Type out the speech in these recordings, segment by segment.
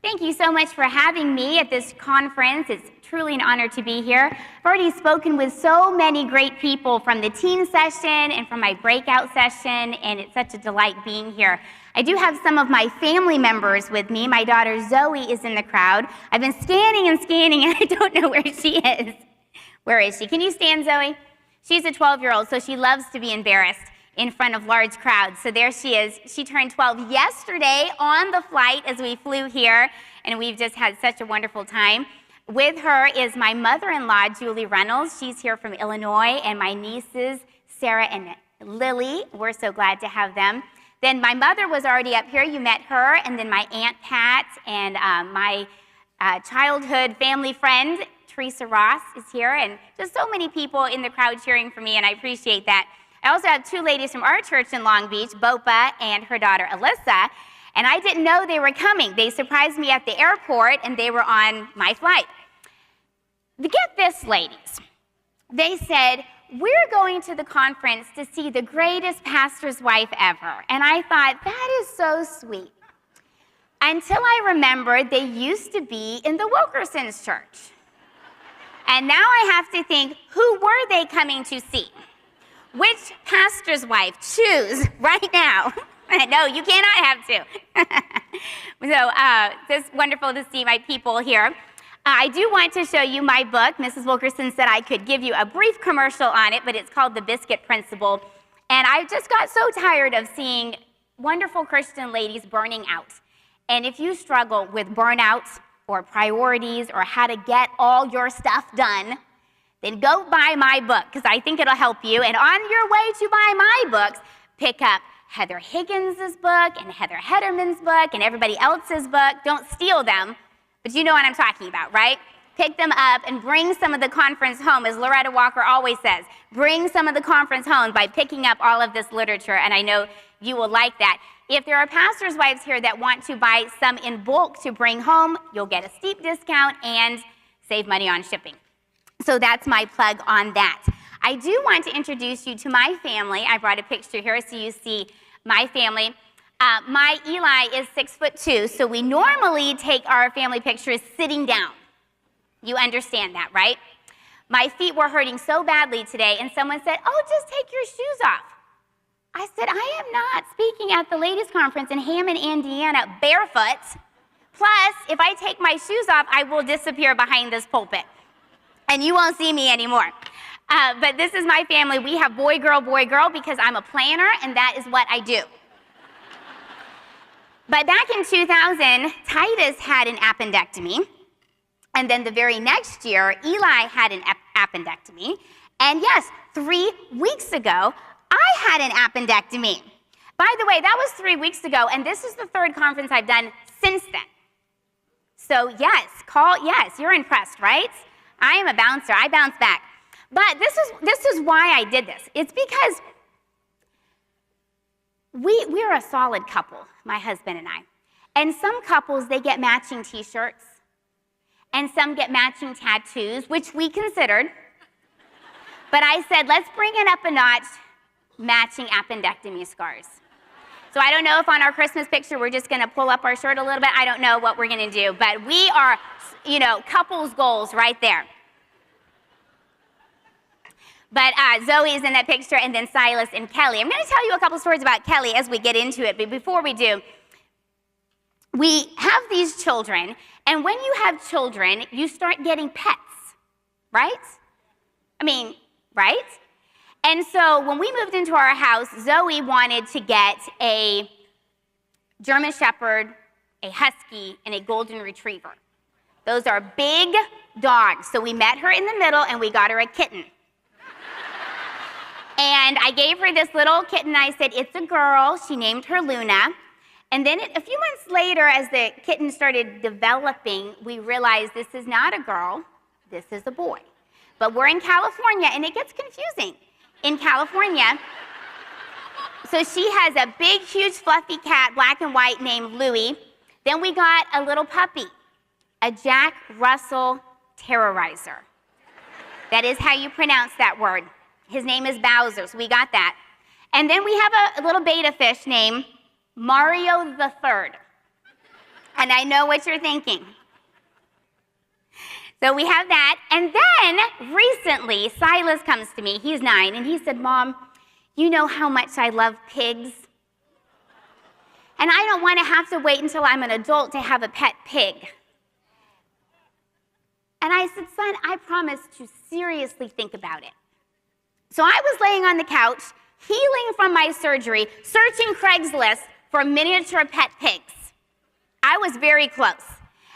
Thank you so much for having me at this conference. It's truly an honor to be here. I've already spoken with so many great people from the teen session and from my breakout session, and it's such a delight being here. I do have some of my family members with me. My daughter Zoe is in the crowd. I've been scanning and I don't know where she is. Where is she? Can you stand, Zoe? She's a 12-year-old, so she loves to be embarrassed in front of large crowds. So there she is. She turned 12 yesterday on the flight as we flew here, and we've just had such a wonderful time. With her is my mother-in-law, Julie Reynolds. She's here from Illinois, and my nieces, Sarah and Lily. We're so glad to have them. Then my mother was already up here. You met her, and then my Aunt Pat and my childhood family friend, Teresa Ross, is here, and just so many people in the crowd cheering for me, and I appreciate that. I also have two ladies from our church in Long Beach, Bopa and her daughter, Alyssa, and I didn't know they were coming. They surprised me at the airport, and they were on my flight. Get this, ladies. They said, we're going to the conference to see the greatest pastor's wife ever. And I thought, that is so sweet. Until I remembered they used to be in the Wilkerson's church. And now I have to think, who were they coming to see? Which pastor's wife? Choose right now. No, you cannot have to. So it's wonderful to see my people here. I do want to show you my book. Mrs. Wilkerson said I could give you a brief commercial on it, but it's called The Biscuit Principle. And I just got so tired of seeing wonderful Christian ladies burning out. And if you struggle with burnout or priorities or how to get all your stuff done, then go buy my book, because I think it'll help you. And on your way to buy my books, pick up Heather Higgins' book and Heather Hederman's book and everybody else's book. Don't steal them, but you know what I'm talking about, right? Pick them up and bring some of the conference home. As Loretta Walker always says, bring some of the conference home by picking up all of this literature, and I know you will like that. If there are pastors' wives here that want to buy some in bulk to bring home, you'll get a steep discount and save money on shipping. So that's my plug on that. I do want to introduce you to my family. I brought a picture here so you see my family. My Eli is 6'2", so we normally take our family pictures sitting down. You understand that, right? My feet were hurting so badly today, and someone said, oh, just take your shoes off. I said, I am not speaking at the ladies' conference in Hammond, Indiana, barefoot. Plus, if I take my shoes off, I will disappear behind this pulpit, and you won't see me anymore. But this is my family. We have boy, girl, because I'm a planner, and that is what I do. But back in 2000, Titus had an appendectomy, and then the very next year, Eli had an appendectomy, and yes, 3 weeks ago, I had an appendectomy. By the way, that was 3 weeks ago, and this is the third conference I've done since then. So yes, you're impressed, right? I am a bouncer. I bounce back. But this is why I did this. It's because we're a solid couple, my husband and I. And some couples, they get matching t-shirts, and some get matching tattoos, which we considered. But I said, let's bring it up a notch, matching appendectomy scars. So I don't know if on our Christmas picture we're just going to pull up our shirt a little bit. I don't know what we're going to do, but we are, couples goals right there. But Zoe is in that picture, and then Silas and Kelly. I'm going to tell you a couple stories about Kelly as we get into it, but before we do, we have these children, and when you have children, you start getting pets, right? Right? And so when we moved into our house, Zoe wanted to get a German Shepherd, a Husky, and a Golden Retriever. Those are big dogs. So we met her in the middle, and we got her a kitten. And I gave her this little kitten. I said, it's a girl. She named her Luna. And then a few months later, as the kitten started developing, we realized this is not a girl. This is a boy. But we're in California, and it gets confusing in California. So she has a big, huge, fluffy cat, black and white, named Louie. Then we got a little puppy, a Jack Russell Terrorizer. That is how you pronounce that word. His name is Bowser, so we got that. And then we have a little beta fish named Mario the Third. And I know what you're thinking. So we have that. And then recently, Silas comes to me. He's 9. And he said, Mom, you know how much I love pigs? And I don't want to have to wait until I'm an adult to have a pet pig. And I said, son, I promise to seriously think about it. So I was laying on the couch, healing from my surgery, searching Craigslist for miniature pet pigs. I was very close.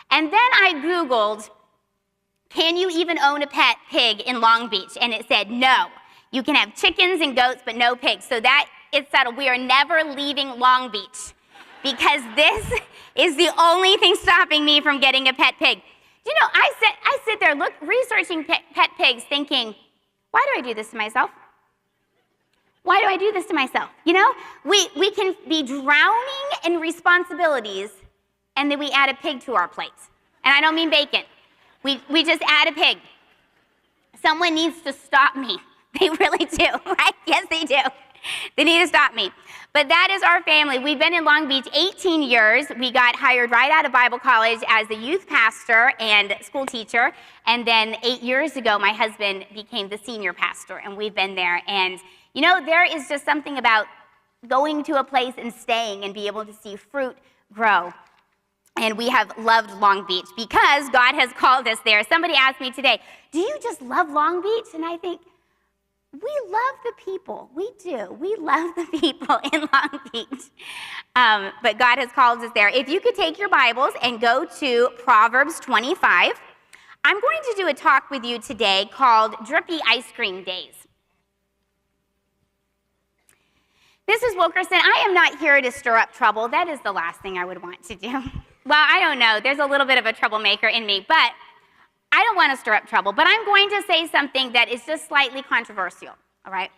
And then I Googled, can you even own a pet pig in Long Beach? And it said, no. You can have chickens and goats, but no pigs. So that is settled. We are never leaving Long Beach because this is the only thing stopping me from getting a pet pig. You know, I sit there researching pet pigs thinking, why do I do this to myself? Why do I do this to myself? You know, we can be drowning in responsibilities and then we add a pig to our plate. And I don't mean bacon. We just add a pig. Someone needs to stop me. They really do, right? Yes, they do. They need to stop me. But that is our family. We've been in Long Beach 18 years. We got hired right out of Bible college as the youth pastor and school teacher. And then 8 years ago, my husband became the senior pastor, and we've been there. And, you know, there is just something about going to a place and staying and be able to see fruit grow. And we have loved Long Beach because God has called us there. Somebody asked me today, do you just love Long Beach? And I think, we love the people. We do. We love the people in Long Beach. But God has called us there. If you could take your Bibles and go to Proverbs 25, I'm going to do a talk with you today called Drippy Ice Cream Days. Mrs. Wilkerson, I am not here to stir up trouble. That is the last thing I would want to do. Well, I don't know. There's a little bit of a troublemaker in me, but I don't want to stir up trouble, but I'm going to say something that is just slightly controversial, all right?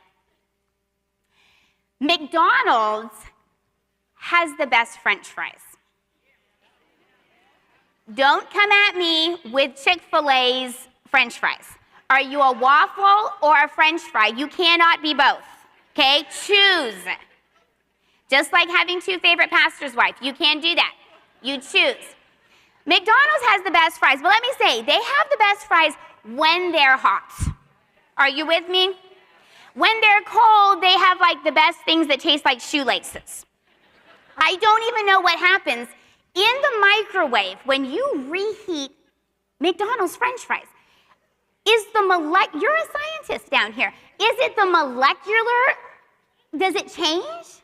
McDonald's has the best French fries. Don't come at me with Chick-fil-A's French fries. Are you a waffle or a French fry? You cannot be both, okay? Choose. Just like having two favorite pastors' wives. You can't do that. You choose. McDonald's has the best fries, but let me say, they have the best fries when they're hot. Are you with me? When they're cold, they have like the best things that taste like shoelaces. I don't even know what happens in the microwave when you reheat McDonald's French fries. You're a scientist down here. Is it the molecular? Does it change?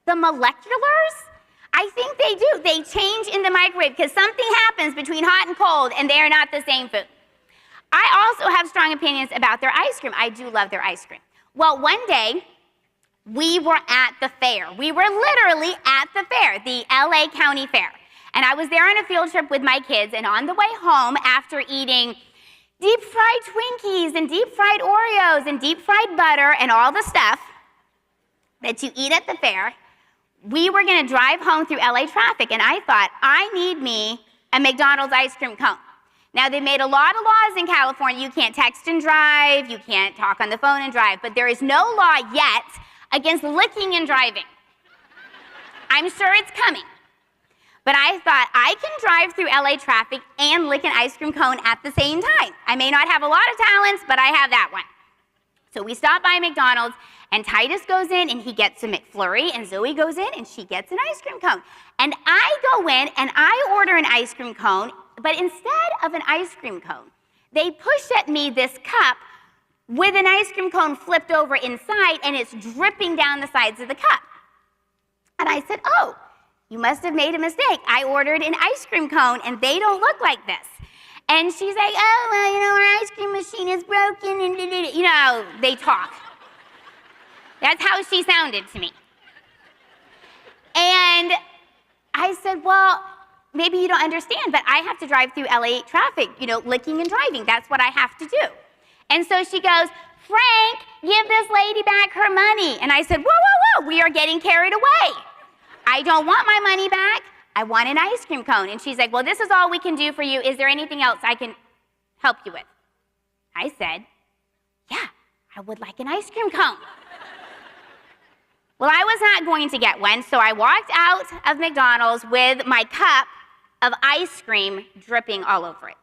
The moleculars? I think they do. They change in the microwave because something happens between hot and cold and they are not the same food. I also have strong opinions about their ice cream. I do love their ice cream. Well, one day we were at the fair. We were literally at the fair, the LA County Fair. And I was there on a field trip with my kids, and on the way home after eating deep fried Twinkies and deep fried Oreos and deep fried butter and all the stuff that you eat at the fair, we were going to drive home through LA traffic, and I thought, I need me a McDonald's ice cream cone. Now, they made a lot of laws in California. You can't text and drive. You can't talk on the phone and drive. But there is no law yet against licking and driving. I'm sure it's coming. But I thought, I can drive through LA traffic and lick an ice cream cone at the same time. I may not have a lot of talents, but I have that one. So we stop by McDonald's, and Titus goes in, and he gets a McFlurry, and Zoe goes in, and she gets an ice cream cone. And I go in, and I order an ice cream cone, but instead of an ice cream cone, they push at me this cup with an ice cream cone flipped over inside, and it's dripping down the sides of the cup. And I said, oh, you must have made a mistake. I ordered an ice cream cone, and they don't look like this. And she's like, oh, well, you know, our ice cream machine is broken, and you know, they talk. That's how she sounded to me. And I said, well, maybe you don't understand, but I have to drive through LA traffic, you know, licking and driving. That's what I have to do. And so she goes, Frank, give this lady back her money. And I said, whoa, whoa, whoa, we are getting carried away. I don't want my money back. I want an ice cream cone. And she's like, well, this is all we can do for you. Is there anything else I can help you with? I said, yeah, I would like an ice cream cone. Well, I was not going to get one, so I walked out of McDonald's with my cup of ice cream dripping all over it.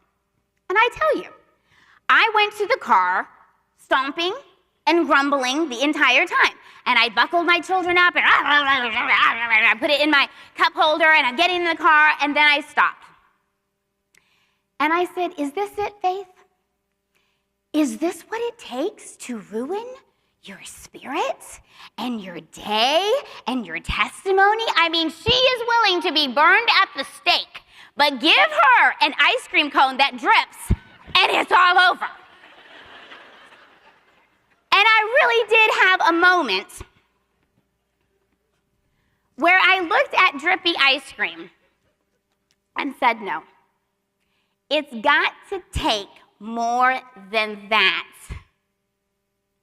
And I tell you, I went to the car stomping and grumbling the entire time. And I buckled my children up and I put it in my cup holder and I'm getting in the car, and then I stopped. And I said, is this it, Faith? Is this what it takes to ruin your spirit and your day and your testimony? I mean, she is willing to be burned at the stake, but give her an ice cream cone that drips and it's all over. And I really did have a moment where I looked at Drippy ice cream and said, no, it's got to take more than that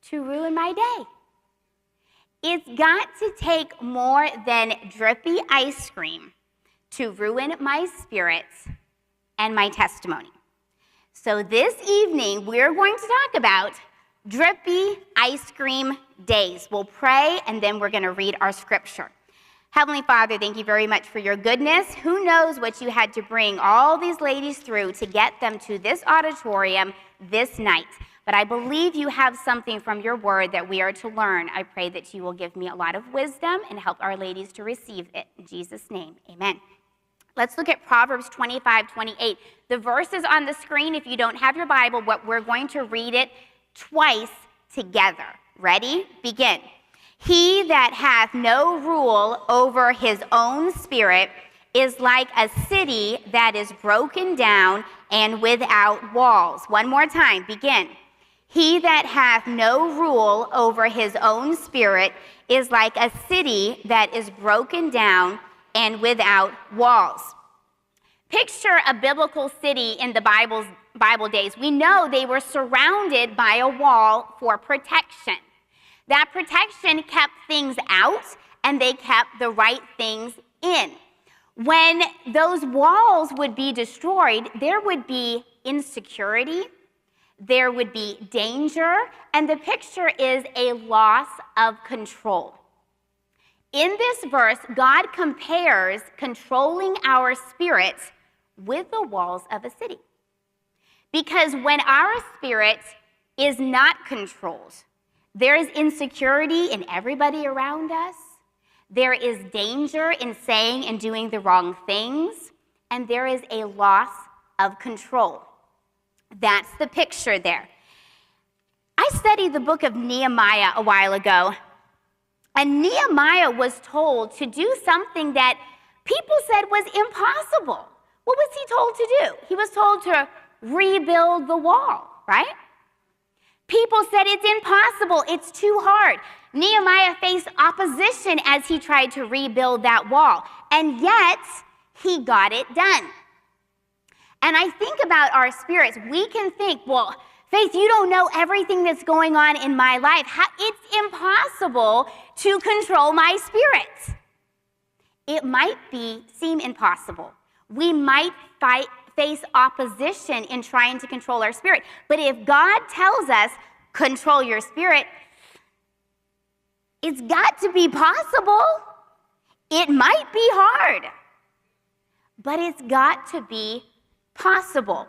to ruin my day. It's got to take more than Drippy ice cream to ruin my spirit and my testimony. So this evening, we're going to talk about Drippy ice cream days. We'll pray, and then we're going to read our scripture. Heavenly Father, thank you very much for your goodness. Who knows what you had to bring all these ladies through to get them to this auditorium this night. But I believe you have something from your word that we are to learn. I pray that you will give me a lot of wisdom and help our ladies to receive it. In Jesus' name, amen. Let's look at Proverbs 25:28. The verse is on the screen. If you don't have your Bible, we're going to read it twice together. Ready? Begin. He that hath no rule over his own spirit is like a city that is broken down and without walls. One more time. Begin. He that hath no rule over his own spirit is like a city that is broken down and without walls. Picture a biblical city in the Bible days. We know they were surrounded by a wall for protection. That protection kept things out and they kept the right things in. When those walls would be destroyed, there would be insecurity, there would be danger, and the picture is a loss of control. In this verse, God compares controlling our spirits with the walls of a city. Because when our spirit is not controlled, there is insecurity in everybody around us. There is danger in saying and doing the wrong things, and there is a loss of control. That's the picture there. I studied the book of Nehemiah a while ago, and Nehemiah was told to do something that people said was impossible. What was he told to do? He was told to rebuild the wall, right? People said it's impossible, it's too hard. Nehemiah faced opposition as he tried to rebuild that wall, and yet he got it done. And I think about our spirits. We can think, well, Faith, you don't know everything that's going on in my life. It's impossible to control my spirit. It might seem impossible. We might face opposition in trying to control our spirit. But if God tells us, control your spirit, it's got to be possible. It might be hard, but it's got to be possible.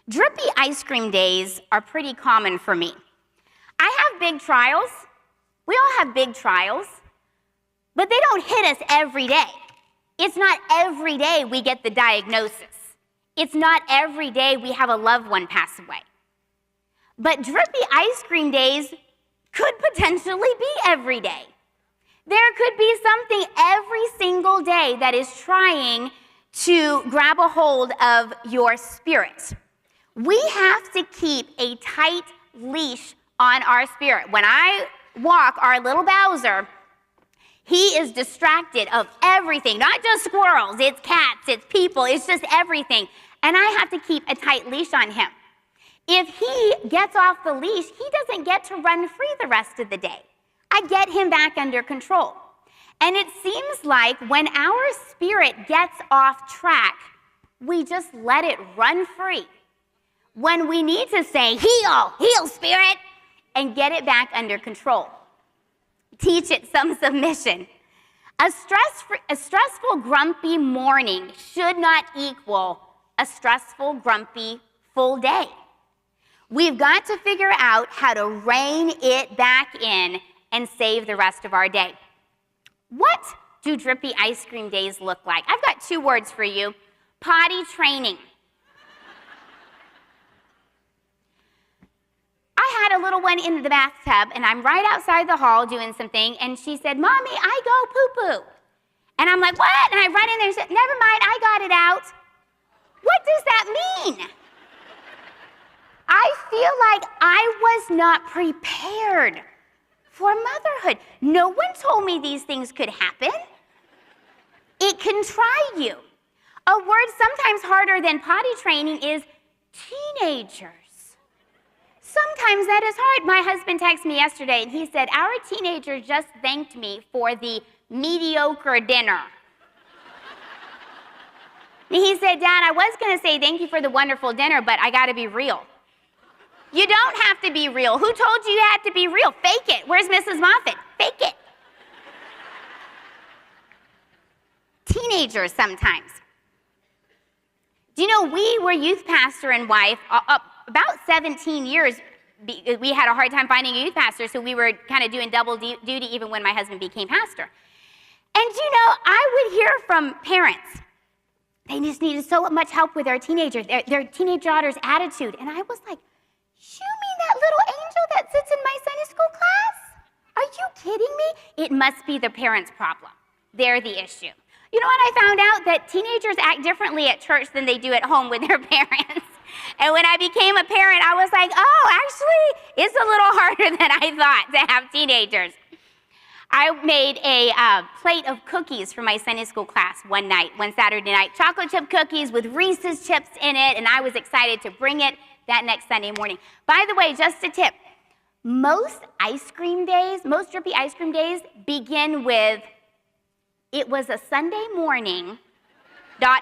Drippy ice cream days are pretty common for me. I have big trials. We all have big trials, but they don't hit us every day. It's not every day we get the diagnosis. It's not every day we have a loved one pass away. But drippy ice cream days could potentially be every day. There could be something every single day that is trying to grab a hold of your spirit. We have to keep a tight leash on our spirit. When I walk our little Bowser, he is distracted of everything, not just squirrels, it's cats, it's people, it's just everything. And I have to keep a tight leash on him. If he gets off the leash, he doesn't get to run free the rest of the day. I get him back under control. And it seems like when our spirit gets off track, we just let it run free. When we need to say, heal spirit, and get it back under control. Teach it some submission. A stressful, grumpy morning should not equal a stressful, grumpy full day. We've got to figure out how to rein it back in and save the rest of our day. What do Drippy ice cream days look like? I've got 2 words for you: potty training. I had a little one in the bathtub, and I'm right outside the hall doing something, and she said, "Mommy, I go poo-poo." And I'm like, "What?" And I run in there and said, "Never mind, I got it out." What does that mean? I feel like I was not prepared for motherhood. No one told me these things could happen. It can try you. A word sometimes harder than potty training is teenagers. Sometimes that is hard. My husband texted me yesterday and he said, "Our teenager just thanked me for the mediocre dinner." And he said, "Dad, I was going to say thank you for the wonderful dinner, but I got to be real." You don't have to be real. Who told you had to be real? Fake it. Where's Mrs. Moffat? Fake it. Teenagers sometimes. Do you know, we were youth pastor and wife about 17 years. We had a hard time finding a youth pastor, so we were kind of doing double duty even when my husband became pastor. And you know, I would hear from parents, they just needed so much help with their teenagers, their teenage daughter's attitude. And I was like, "You mean that little angel that sits in my Sunday school class? Are you kidding me?" It must be the parents' problem. They're the issue. You know what? I found out that teenagers act differently at church than they do at home with their parents. And when I became a parent, I was like, oh, actually, it's a little harder than I thought to have teenagers. I made a plate of cookies for my Sunday school class one Saturday night. Chocolate chip cookies with Reese's chips in it, and I was excited to bring it that next Sunday morning. By the way, just a tip, most Drippy ice cream days begin with, "It was a Sunday morning, ... I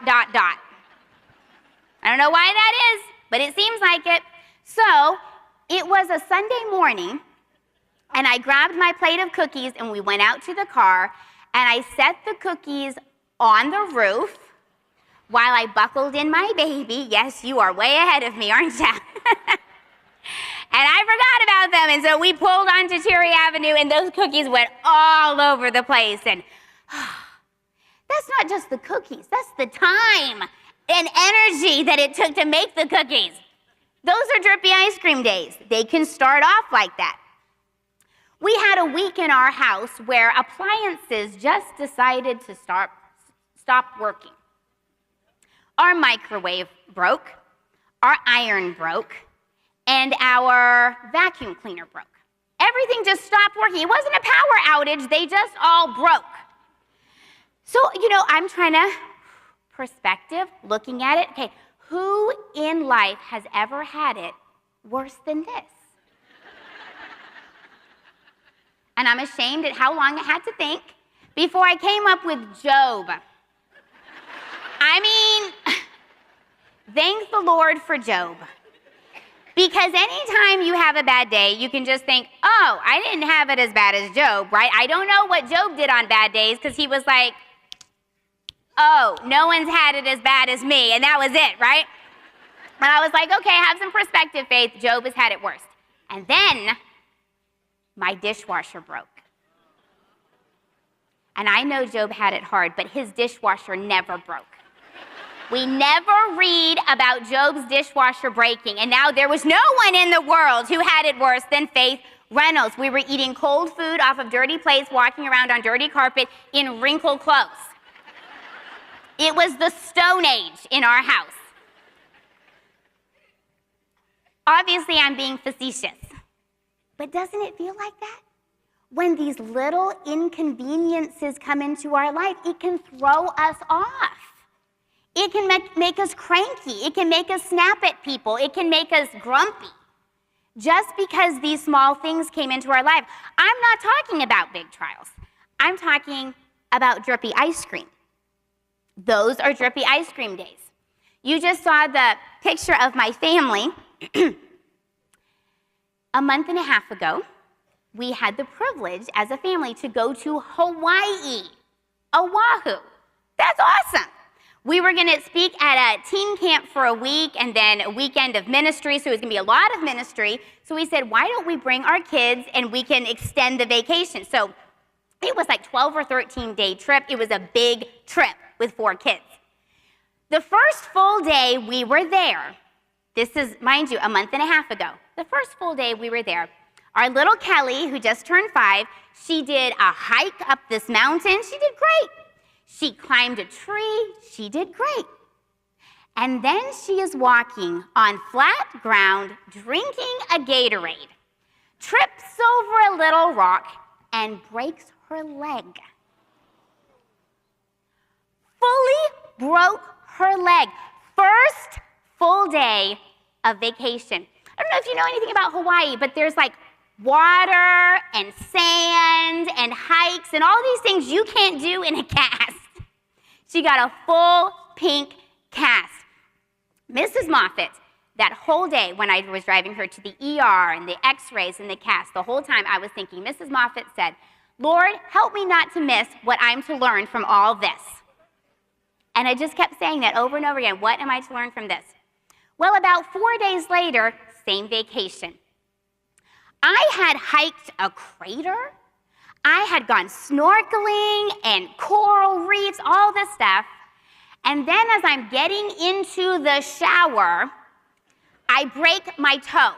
don't know why that is, but it seems like it. So, it was a Sunday morning, and I grabbed my plate of cookies, and we went out to the car, and I set the cookies on the roof while I buckled in my baby. Yes, you are way ahead of me, aren't you? And I forgot about them, and so we pulled onto Cherry Avenue, and those cookies went all over the place. And that's not just the cookies, that's the time and energy that it took to make the cookies. Those are Drippy ice cream days. They can start off like that. We had a week in our house where appliances just decided to stop working. Our microwave broke, our iron broke, and our vacuum cleaner broke. Everything just stopped working. It wasn't a power outage, they just all broke. So, you know, I'm trying to perspective, looking at it. Okay, who in life has ever had it worse than this? And I'm ashamed at how long I had to think before I came up with Job. I mean, thank the Lord for Job. Because anytime you have a bad day, you can just think, oh, I didn't have it as bad as Job, right? I don't know what Job did on bad days because he was like, oh, no one's had it as bad as me, and that was it, right? And I was like, okay, have some perspective, Faith. Job has had it worse. And then my dishwasher broke. And I know Job had it hard, but his dishwasher never broke. We never read about Job's dishwasher breaking, and now there was no one in the world who had it worse than Faith Reynolds. We were eating cold food off of dirty plates, walking around on dirty carpet in wrinkled clothes. It was the Stone Age in our house. Obviously, I'm being facetious, but doesn't it feel like that? When these little inconveniences come into our life, it can throw us off. It can make us cranky. It can make us snap at people. It can make us grumpy. Just because these small things came into our life. I'm not talking about big trials. I'm talking about Drippy ice cream. Those are Drippy ice cream days. You just saw the picture of my family. A month and a half ago, we had the privilege as a family to go to Hawaii Oahu. That's awesome. We were going to speak at a teen camp for a week and then a weekend of ministry, so it was going to be a lot of ministry. So we said, why don't we bring our kids and we can extend the vacation? So it was like 12 or 13-day trip. It was a big trip with 4 kids. The first full day we were there, this is, mind you, a month and a half ago. The first full day we were there, our little Kelly, who just turned 5, she did a hike up this mountain. She did great. She climbed a tree. She did great. And then she is walking on flat ground, drinking a Gatorade, trips over a little rock, and breaks her leg. Fully broke her leg. First full day of vacation. I don't know if you know anything about Hawaii, but there's like water and sand and hikes and all these things you can't do in a cast. She got a full pink cast. Mrs. Moffat, that whole day when I was driving her to the ER and the x-rays and the cast, the whole time I was thinking, Mrs. Moffat said, Lord, help me not to miss what I'm to learn from all this. And I just kept saying that over and over again. What am I to learn from this? Well, about 4 days later, same vacation. I had hiked a crater. I had gone snorkeling and coral reefs, all this stuff. And then as I'm getting into the shower, I break my toe.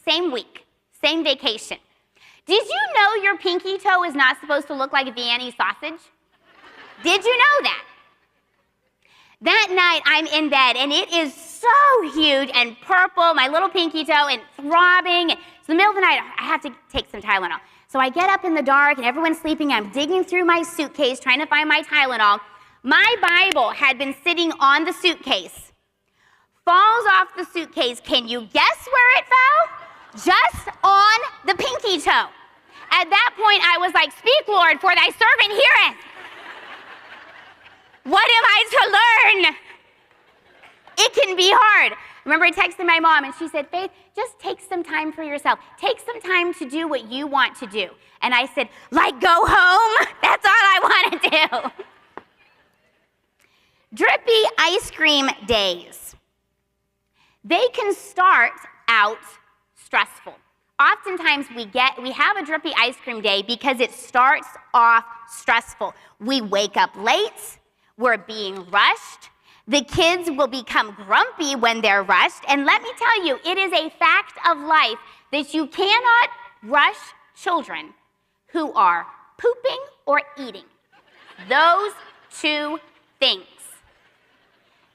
Same week, same vacation. Did you know your pinky toe is not supposed to look like a Viennese sausage? Did you know that? That night, I'm in bed, and it is so huge and purple, my little pinky toe, and throbbing. It's the middle of the night. I have to take some Tylenol. So I get up in the dark, and everyone's sleeping. I'm digging through my suitcase, trying to find my Tylenol. My Bible had been sitting on the suitcase. Falls off the suitcase. Can you guess where it fell? Just on the pinky toe. At that point, I was like, speak, Lord, for thy servant heareth. What am I to learn? It can be hard. I remember I texted my mom and she said, Faith, just take some time for yourself. Take some time to do what you want to do. And I said, like go home? That's all I want to do. Drippy ice cream days. They can start out stressful. Oftentimes we have a Drippy ice cream day because it starts off stressful. We wake up late. We're being rushed. The kids will become grumpy when they're rushed. And let me tell you, it is a fact of life that you cannot rush children who are pooping or eating. Those two things.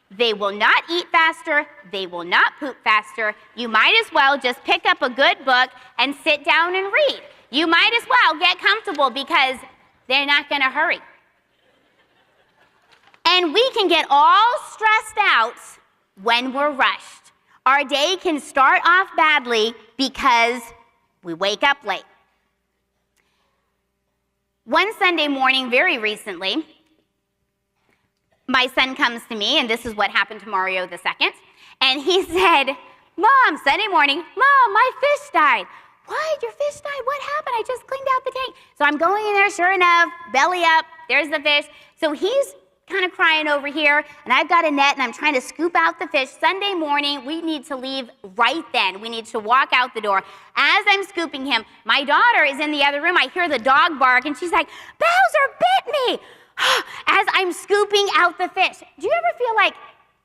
They will not eat faster. They will not poop faster. You might as well just pick up a good book and sit down and read. You might as well get comfortable because they're not going to hurry. And we can get all stressed out when we're rushed. Our day can start off badly because we wake up late. One Sunday morning, very recently, my son comes to me, and this is what happened to Mario the second, and he said, Mom, Sunday morning, Mom, my fish died. What? Your fish died? What happened? I just cleaned out the tank. So I'm going in there, sure enough, belly up, there's the fish. So he's kind of crying over here, and I've got a net, and I'm trying to scoop out the fish. Sunday morning, we need to leave right then. We need to walk out the door. As I'm scooping him, my daughter is in the other room. I hear the dog bark, and she's like, Bowser bit me, as I'm scooping out the fish. Do you ever feel like,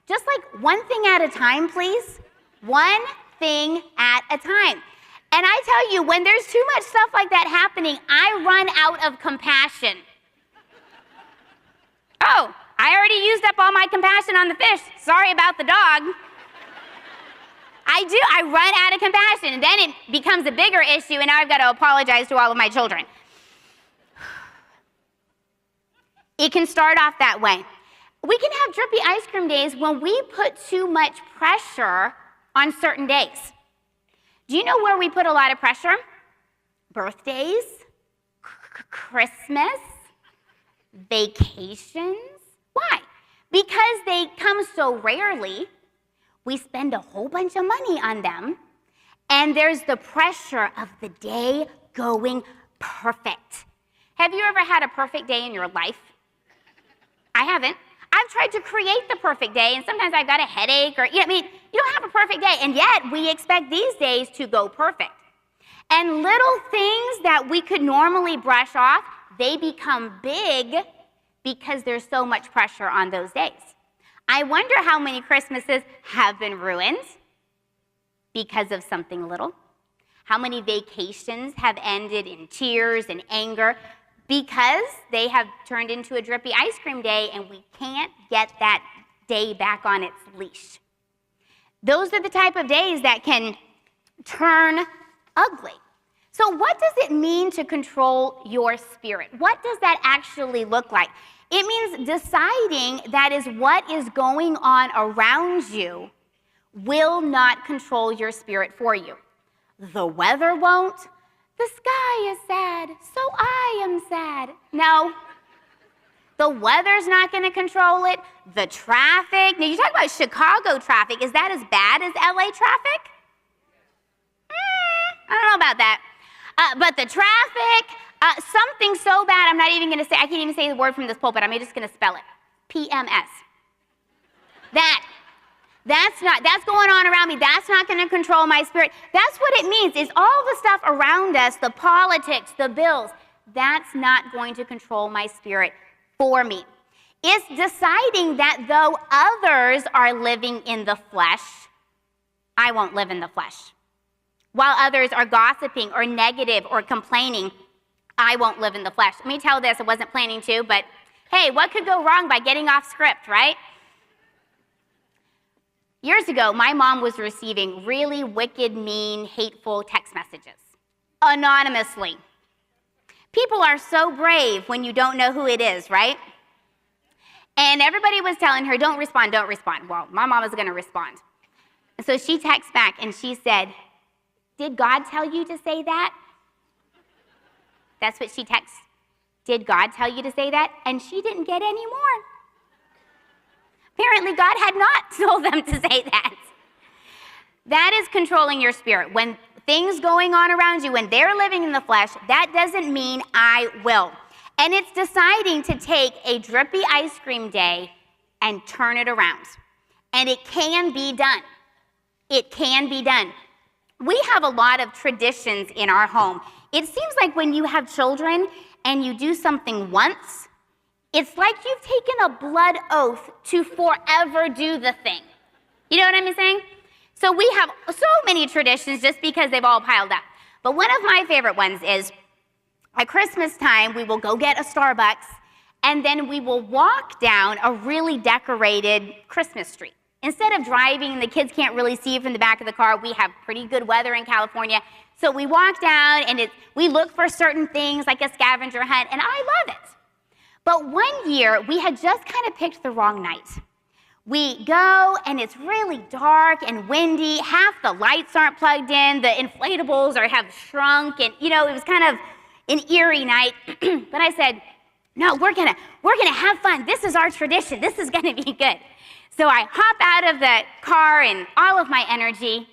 just like one thing at a time, please? One thing at a time. And I tell you, when there's too much stuff like that happening, I run out of compassion. Oh, I already used up all my compassion on the fish. Sorry about the dog. I run out of compassion, and then it becomes a bigger issue, and now I've got to apologize to all of my children. It can start off that way. We can have Drippy ice cream days when we put too much pressure on certain days. Do you know where we put a lot of pressure? Birthdays, Christmas, vacations. Why? Because they come so rarely, we spend a whole bunch of money on them, and there's the pressure of the day going perfect. Have you ever had a perfect day in your life? I haven't. I've tried to create the perfect day, and sometimes I've got a headache, or, you don't have a perfect day, and yet we expect these days to go perfect. And little things that we could normally brush off, they become big because there's so much pressure on those days. I wonder how many Christmases have been ruined because of something little. How many vacations have ended in tears and anger because they have turned into a Drippy ice cream day and we can't get that day back on its leash. Those are the type of days that can turn ugly. So what does it mean to control your spirit? What does that actually look like? It means deciding that is what is going on around you will not control your spirit for you. The weather won't. The sky is sad, so I am sad. No. The weather's not going to control it. The traffic. Now, you talk about Chicago traffic. Is that as bad as LA traffic? I don't know about that. But the traffic, something so bad, I'm not even going to say, I can't even say the word from this pulpit. I'm just going to spell it. PMS. That's going on around me. That's not going to control my spirit. That's what it means, is all the stuff around us, the politics, the bills, that's not going to control my spirit for me. It's deciding that though others are living in the flesh, I won't live in the flesh. While others are gossiping or negative or complaining, I won't live in the flesh. Let me tell this, I wasn't planning to, but hey, what could go wrong by getting off script, right? Years ago, my mom was receiving really wicked, mean, hateful text messages, anonymously. People are so brave when you don't know who it is, right? And everybody was telling her, don't respond, don't respond. Well, my mom was going to respond. And so she texts back and she said, did God tell you to say that? That's what she texts. Did God tell you to say that? And she didn't get any more. Apparently, God had not told them to say that. That is controlling your spirit. When things going on around you, when they're living in the flesh, that doesn't mean I will. And it's deciding to take a Drippy ice cream day and turn it around. And it can be done. It can be done. We have a lot of traditions in our home. It seems like when you have children and you do something once, it's like you've taken a blood oath to forever do the thing. You know what I'm saying? So we have so many traditions just because they've all piled up. But one of my favorite ones is at Christmas time, we will go get a Starbucks, and then we will walk down a really decorated Christmas tree. Instead of driving, the kids can't really see it from the back of the car. We have pretty good weather in California. So we walk down, and we look for certain things like a scavenger hunt, and I love it. But one year, we had just kind of picked the wrong night. We go, and it's really dark and windy. Half the lights aren't plugged in. The inflatables have shrunk, and it was kind of an eerie night. But I said, no, we're gonna have fun. This is our tradition. This is gonna be good. So I hop out of the car and all of my energy,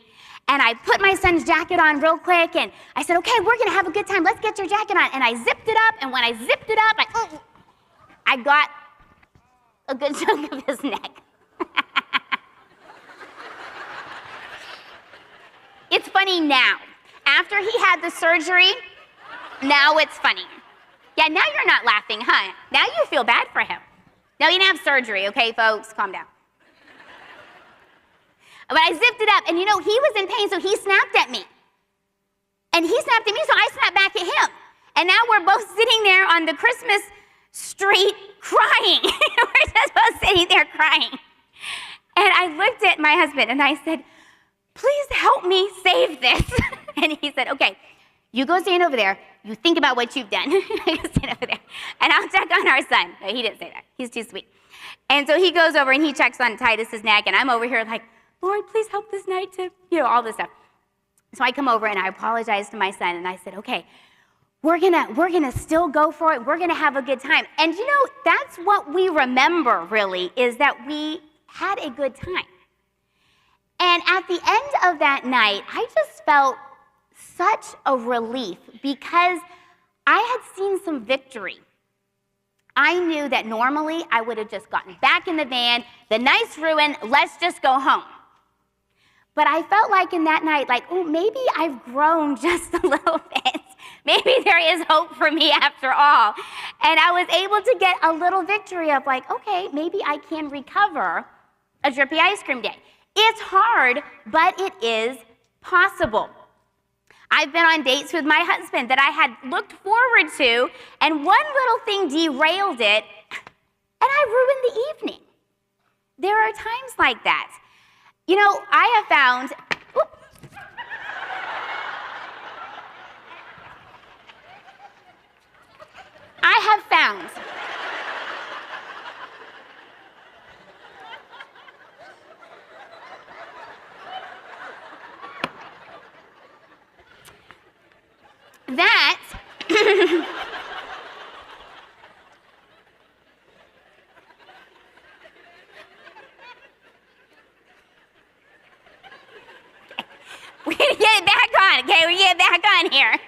and I put my son's jacket on real quick, and I said, okay, we're gonna have a good time. Let's get your jacket on. And I zipped it up, and when I zipped it up, I got a good chunk of his neck. It's funny now. After he had the surgery, now it's funny. Yeah, now you're not laughing, huh? Now you feel bad for him. No, he didn't have surgery, okay, folks? Calm down. But I zipped it up, and he was in pain, so he snapped at me. And he snapped at me, so I snapped back at him. And now we're both sitting there on the Christmas street crying. We're just both sitting there crying. And I looked at my husband, and I said, please help me save this. And he said, okay, you go stand over there. You think about what you've done. I go stand over there. And I'll check on our son. No, he didn't say that. He's too sweet. And so he goes over, and he checks on Titus's neck, and I'm over here like, Lord, please help this night to, all this stuff. So I come over, and I apologize to my son, and I said, okay, we're gonna still go for it. We're gonna have a good time. And that's what we remember, really, is that we had a good time. And at the end of that night, I just felt such a relief because I had seen some victory. I knew that normally I would have just gotten back in the van, the night's ruined, let's just go home. But I felt like in that night, like, oh, maybe I've grown just a little bit. Maybe there is hope for me after all. And I was able to get a little victory of like, okay, maybe I can recover a Drippy ice cream day. It's hard, but it is possible. I've been on dates with my husband that I had looked forward to, and one little thing derailed it, and I ruined the evening. There are times like that. You know, I have found, that we get it back on, okay? We get it back on here.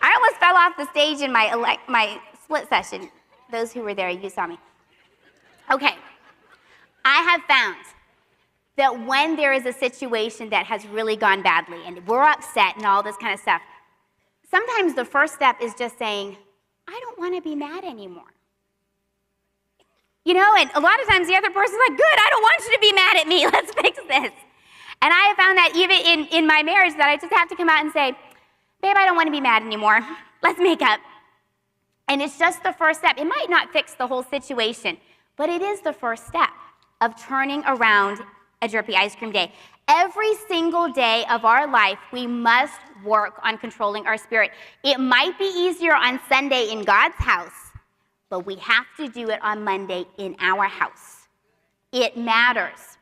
I almost fell off the stage in my split session. Those who were there, you saw me. Okay, I have found that when there is a situation that has really gone badly and we're upset and all this kind of stuff, sometimes the first step is just saying, I don't want to be mad anymore. You know, and a lot of times the other person's like, good, I don't want you to be mad at me. Let's fix this. And I have found that even in my marriage that I just have to come out and say, babe, I don't want to be mad anymore. Let's make up. And it's just the first step. It might not fix the whole situation, but it is the first step of turning around a Drippy ice cream day. Every single day of our life, we must work on controlling our spirit. It might be easier on Sunday in God's house, but we have to do it on Monday in our house. It matters.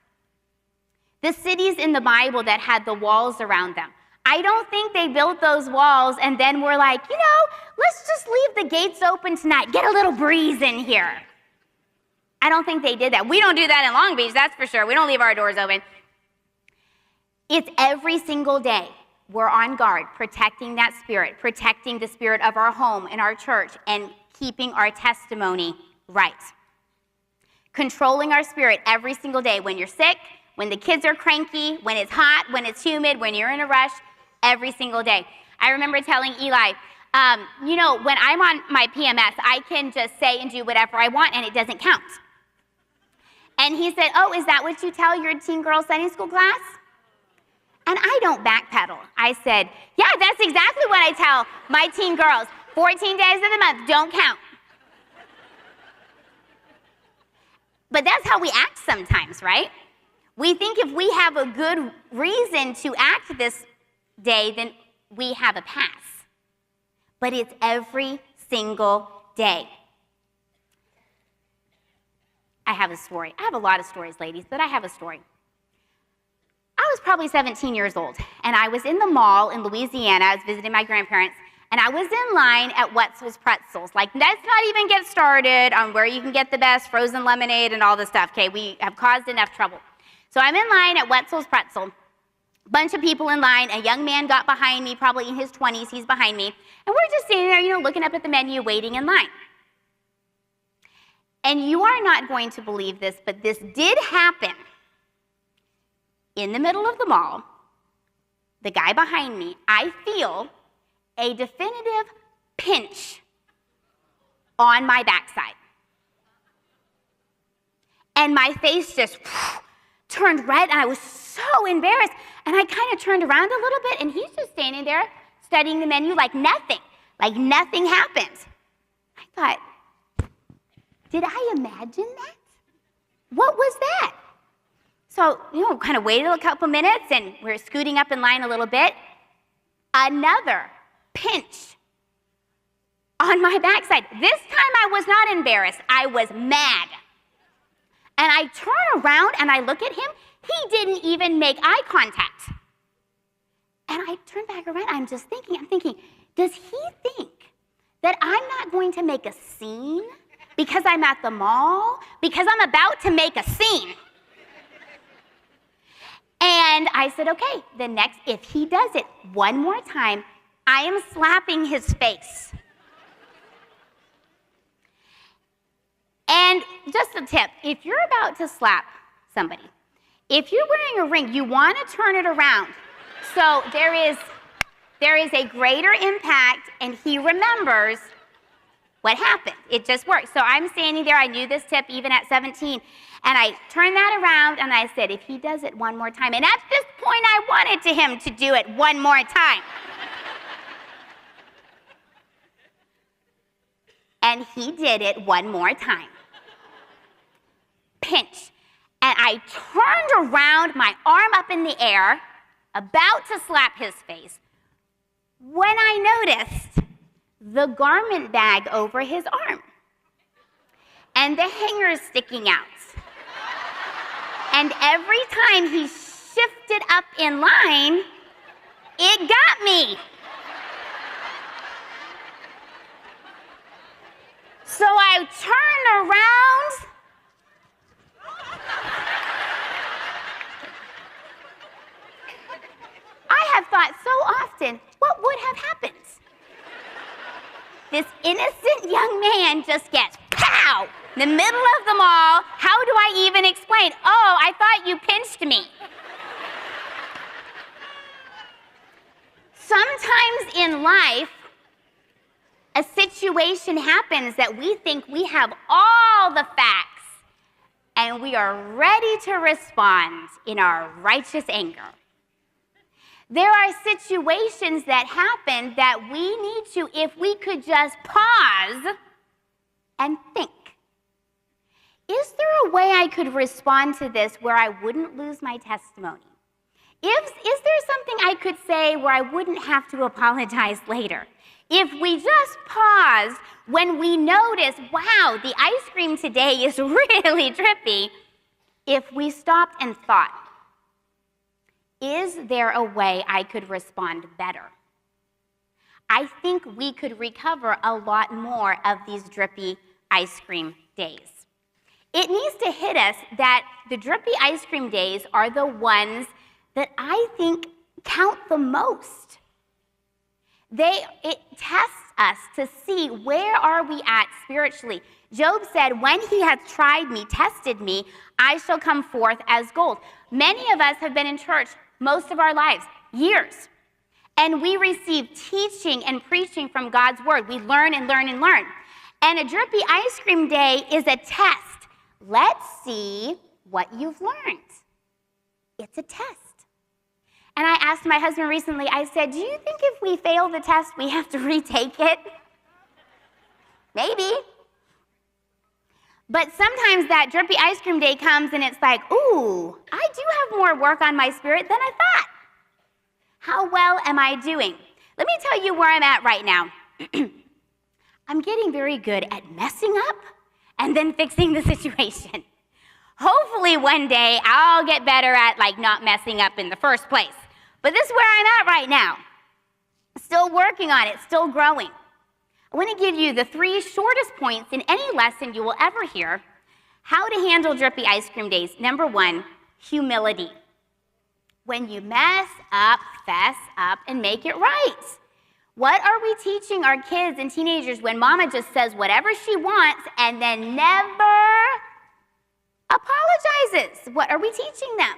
The cities in the Bible that had the walls around them, I don't think they built those walls and then were like, you know, let's just leave the gates open tonight, get a little breeze in here. I don't think they did that. We don't do that in Long Beach, that's for sure. We don't leave our doors open. It's every single day we're on guard, protecting that spirit, protecting the spirit of our home and our church, and keeping our testimony right. Controlling our spirit every single day. When you're sick, when the kids are cranky, when it's hot, when it's humid, when you're in a rush, every single day. I remember telling Eli, you know, when I'm on my PMS, I can just say and do whatever I want and it doesn't count. And he said, oh, is that what you tell your teen girl Sunday school class? And I don't backpedal. I said, yeah, that's exactly what I tell my teen girls. 14 days of the month don't count. But that's how we act sometimes, right? We think if we have a good reason to act this day, then we have a pass. But it's every single day. I have a story. I have a lot of stories, ladies, but I have a story. I was probably 17 years old, and I was in the mall in Louisiana. I was visiting my grandparents, and I was in line at Wetzel's Pretzels. Like, let's not even get started on where you can get the best frozen lemonade and all this stuff, okay? We have caused enough trouble. So I'm in line at Wetzel's Pretzel. Bunch of people in line. A young man got behind me, probably in his 20s. He's behind me. And we're just standing there, you know, looking up at the menu, waiting in line. And you are not going to believe this, but this did happen. In the middle of the mall, the guy behind me, I feel a definitive pinch on my backside. And my face just turned red, and I was so embarrassed. And I kind of turned around a little bit, and he's just standing there studying the menu like nothing happened. I thought, did I imagine that? What was that? So, you know, kind of waited a couple minutes, and we're scooting up in line a little bit. Another pinch on my backside. This time I was not embarrassed. I was mad. And I turn around and I look at him. He didn't even make eye contact. And I turn back around. I'm thinking, does he think that I'm not going to make a scene because I'm at the mall? Because I'm about to make a scene. And I said, okay, if he does it one more time, I am slapping his face. And just a tip, if you're about to slap somebody, if you're wearing a ring, you want to turn it around. So there is a greater impact, and he remembers what happened. It just works. So I'm standing there. I knew this tip even at 17. And I turned that around, and I said, if he does it one more time. And at this point, I wanted him to do it one more time. And he did it one more time. Pinch. And I turned around, my arm up in the air, about to slap his face, when I noticed the garment bag over his arm and the hangers sticking out. And every time he shifted up in line, it got me. So I turned around. I have thought so often, what would have happened? This innocent young man just gets pow in the middle of the mall. How do I even explain? Oh, I thought you pinched me. Sometimes in life, a situation happens that we think we have all the facts and we are ready to respond in our righteous anger. There are situations that happen that we need to, if we could just pause and think. Is there a way I could respond to this where I wouldn't lose my testimony? Is there something I could say where I wouldn't have to apologize later? If we just paused when we notice, wow, the ice cream today is really drippy, if we stopped and thought, is there a way I could respond better? I think we could recover a lot more of these drippy ice cream days. It needs to hit us that the drippy ice cream days are the ones that I think count the most. It tests us to see where are we at spiritually. Job said, when he has tried me, tested me, I shall come forth as gold. Many of us have been in church most of our lives, years. And we receive teaching and preaching from God's word. We learn and learn and learn. And a drippy ice cream day is a test. Let's see what you've learned. It's a test. And I asked my husband recently, I said, do you think if we fail the test, we have to retake it? Maybe. But sometimes that drippy ice cream day comes and it's like, ooh, I do have more work on my spirit than I thought. How well am I doing? Let me tell you where I'm at right now. I'm getting very good at messing up and then fixing the situation. Hopefully one day I'll get better at not messing up in the first place. But this is where I'm at right now. Still working on it, still growing. I want to give you the 3 shortest points in any lesson you will ever hear. How to handle drippy ice cream days. Number 1, humility. When you mess up, fess up, and make it right. What are we teaching our kids and teenagers when mama just says whatever she wants and then never apologizes? What are we teaching them?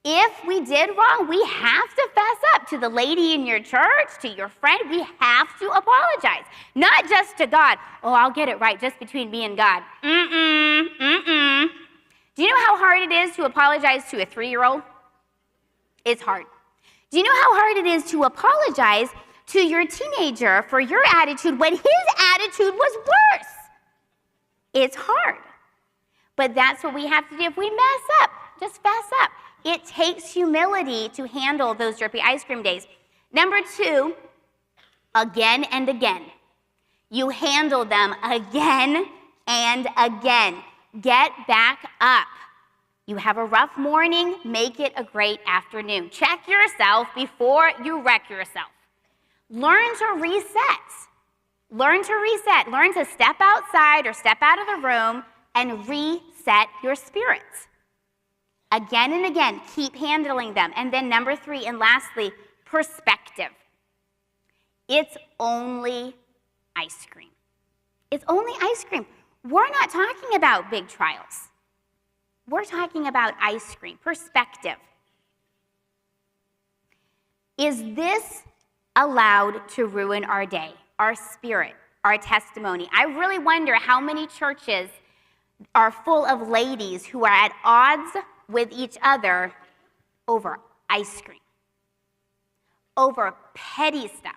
If we did wrong, we have to fess up to the lady in your church, to your friend. We have to apologize. Not just to God. Oh, I'll get it right just between me and God. Do you know how hard it is to apologize to a 3-year-old? It's hard. Do you know how hard it is to apologize to your teenager for your attitude when his attitude was worse? It's hard. But that's what we have to do. If we mess up, just fess up. It takes humility to handle those drippy ice cream days. Number 2, again and again. You handle them again and again. Get back up. You have a rough morning, make it a great afternoon. Check yourself before you wreck yourself. Learn to reset. Learn to reset. Learn to step outside or step out of the room and reset your spirit. Again and again, keep handling them. And then number 3, and lastly, perspective. It's only ice cream. It's only ice cream. We're not talking about big trials. We're talking about ice cream, perspective. Is this allowed to ruin our day, our spirit, our testimony? I really wonder how many churches are full of ladies who are at odds with each other over ice cream, over petty stuff.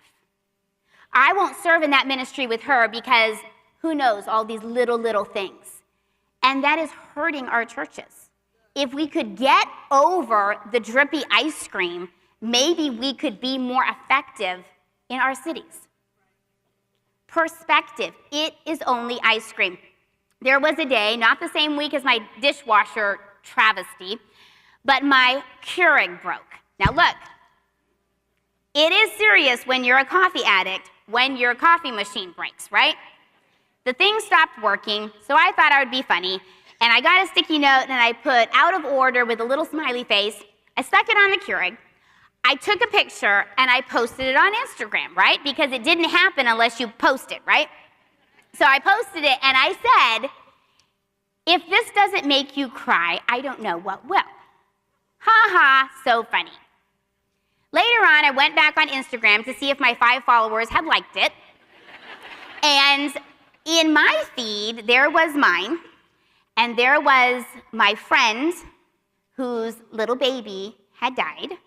I won't serve in that ministry with her because who knows, all these little things. And that is hurting our churches. If we could get over the drippy ice cream, maybe we could be more effective in our cities. Perspective, it is only ice cream. There was a day, not the same week as my dishwasher travesty, but my Keurig broke. Now look, it is serious when you're a coffee addict, when your coffee machine breaks, right? The thing stopped working, so I thought I would be funny, and I got a sticky note and I put out of order with a little smiley face. I stuck it on the Keurig. I took a picture and I posted it on Instagram, right? Because it didn't happen unless you post it, right? So I posted it and I said, if this doesn't make you cry, I don't know what will. Ha ha, so funny. Later on, I went back on Instagram to see if my 5 followers had liked it. And in my feed, there was mine, and there was my friend whose little baby had died.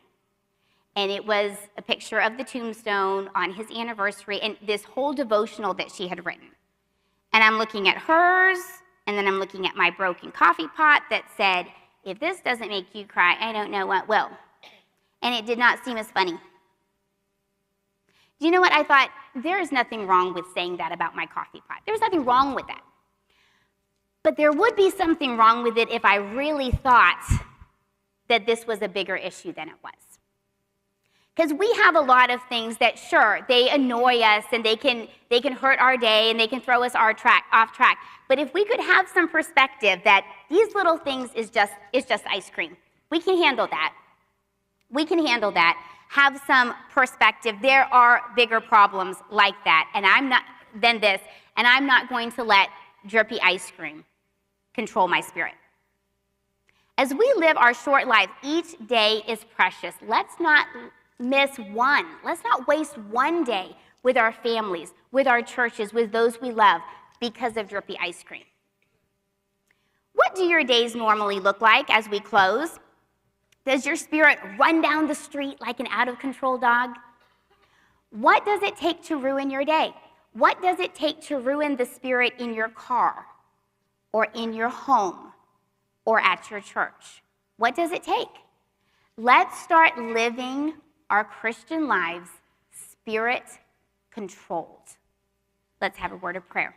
And it was a picture of the tombstone on his anniversary and this whole devotional that she had written. And I'm looking at hers, and then I'm looking at my broken coffee pot that said, if this doesn't make you cry, I don't know what will. And it did not seem as funny. Do you know what? I thought, there is nothing wrong with saying that about my coffee pot. There's nothing wrong with that. But there would be something wrong with it if I really thought that this was a bigger issue than it was. Because we have a lot of things that, sure, they annoy us and they can hurt our day and they can throw us off track. But if we could have some perspective that these little things is just ice cream, we can handle that. We can handle that. Have some perspective. There are bigger problems like that, and I'm not going to let drippy ice cream control my spirit. As we live our short life, each day is precious. Let's not miss one. Let's not waste one day with our families, with our churches, with those we love because of drippy ice cream. What do your days normally look like as we close? Does your spirit run down the street like an out-of-control dog? What does it take to ruin your day? What does it take to ruin the spirit in your car or in your home or at your church? What does it take? Let's start living our Christian lives spirit-controlled. Let's have a word of prayer.